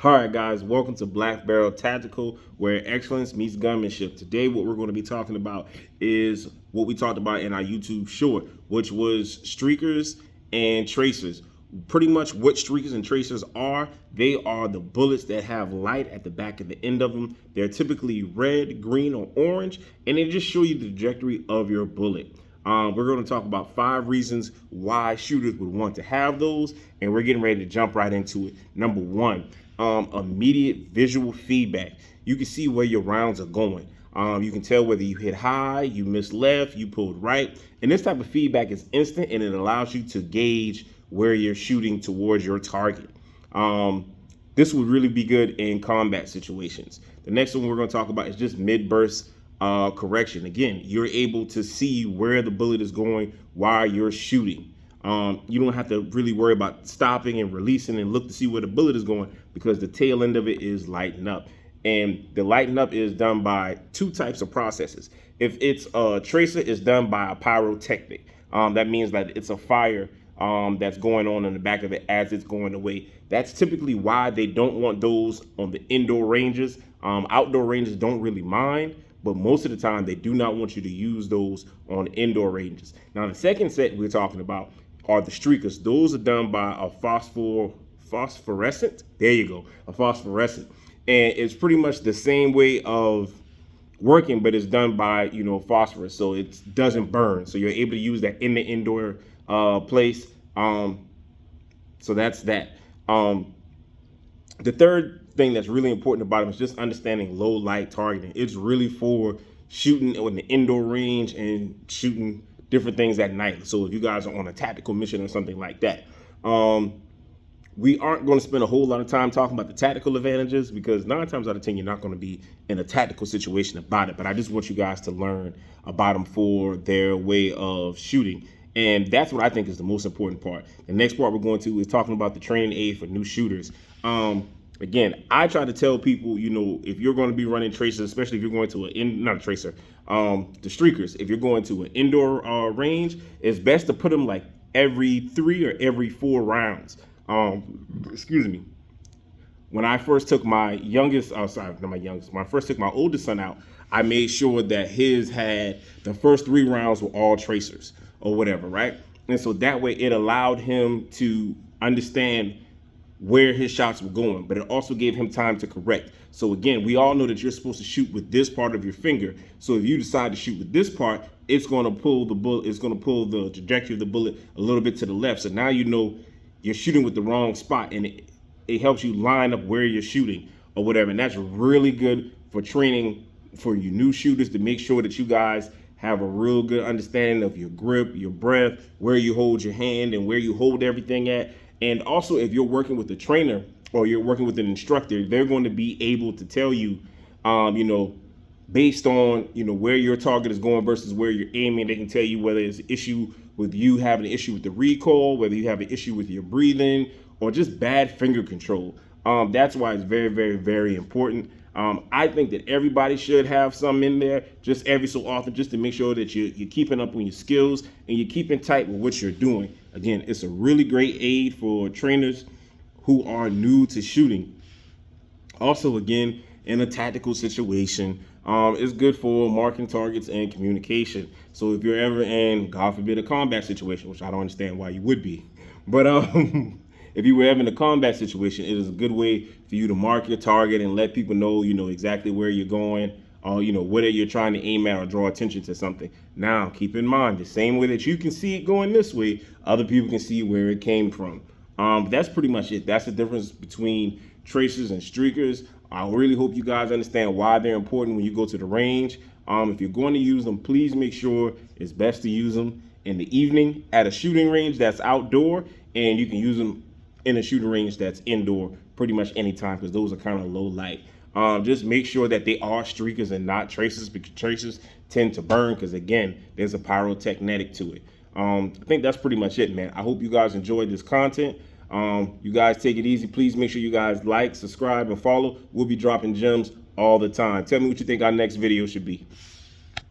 All right, guys, welcome to Black Barrel Tactical, where excellence meets gunmanship. Today, what we're going to be talking about is what we talked about in our YouTube short, which was streakers and tracers. Pretty much what streakers and tracers are, they are the bullets that have light at the back of the end of them. They're typically red, green, or orange, and they just show you the trajectory of your bullet. We're going to talk about 5 reasons why shooters would want to have those, and we're getting ready to jump right into it. Number 1, immediate visual feedback. You can see where your rounds are going. You can tell whether you hit high, you missed left, you pulled right, and this type of feedback is instant, and it allows you to gauge where you're shooting towards your target. This would really be good in combat situations. The next one we're going to talk about is just mid-burst correction. Again, you're able to see where the bullet is going while you're shooting. You don't have to really worry about stopping and releasing and look to see where the bullet is going, because the tail end of it is lighting up. And the lighting up is done by 2 types of processes. If it's a tracer, it's done by a pyrotechnic. That means that it's a fire that's going on in the back of it as it's going away. That's typically why they don't want those on the indoor ranges. Outdoor ranges don't really mind, but most of the time they do not want you to use those on indoor ranges. Now, the second set we're talking about are the streakers. Those are done by a phosphorescent. There you go, a phosphorescent. And it's pretty much the same way of working, but it's done by, phosphorus, so it doesn't burn. So you're able to use that in the indoor place. So that's that. The third thing that's really important about them is just understanding low light targeting. It's really for shooting in the indoor range and shooting different things at night. So if you guys are on a tactical mission or something like that. We aren't going to spend a whole lot of time talking about the tactical advantages, because 9 times out of 10 you're not going to be in a tactical situation about it. But I just want you guys to learn about them for their way of shooting. And that's what I think is the most important part. The next part we're going to is talking about the training aid for new shooters. Again, I try to tell people, if you're going to be running tracers, especially if you're going to the streakers, if you're going to an indoor range, it's best to put them like every 3 or every 4 rounds. Excuse me. When I first took my oldest son out, I made sure that his had the first 3 rounds were all tracers or whatever, right? And so that way it allowed him to understand where his shots were going, but it also gave him time to correct. So again, we all know that you're supposed to shoot with this part of your finger. So if you decide to shoot with this part, it's going to pull the bullet, it's going to pull the trajectory of the bullet a little bit to the left. So now you know you're shooting with the wrong spot, and it helps you line up where you're shooting or whatever. And that's really good for training for you new shooters, to make sure that you guys have a real good understanding of your grip, your breath, where you hold your hand and where you hold everything at. And also, if you're working with a trainer or you're working with an instructor, they're going to be able to tell you, based on, where your target is going versus where you're aiming. They can tell you whether it's an issue with you having an issue with the recoil, whether you have an issue with your breathing, or just bad finger control. That's why it's very, very, very important. I think that everybody should have some in there just every so often, just to make sure that you're keeping up on your skills and you're keeping tight with what you're doing. Again, it's a really great aid for trainers who are new to shooting. Also, again, in a tactical situation, it's good for marking targets and communication. So if you're ever in, God forbid, a combat situation, which I don't understand why you would be, but if you were ever in a combat situation, it is a good way for you to mark your target and let people know, exactly where you're going, whether you're trying to aim at or draw attention to something. Now, keep in mind, the same way that you can see it going this way, other people can see where it came from. That's pretty much it. That's the difference between tracers and streakers. I really hope you guys understand why they're important when you go to the range. If you're going to use them, please make sure it's best to use them in the evening at a shooting range that's outdoor, and you can use them in a shooting range that's indoor pretty much anytime, because those are kind of low light. Just make sure that they are streakers and not tracers, because tracers tend to burn, because again, there's a pyrotechnic to it. I think that's pretty much it, man. I hope you guys enjoyed this content. You guys take it easy. Please make sure you guys like, subscribe, and follow. We'll be dropping gems all the time. Tell me what you think our next video should be.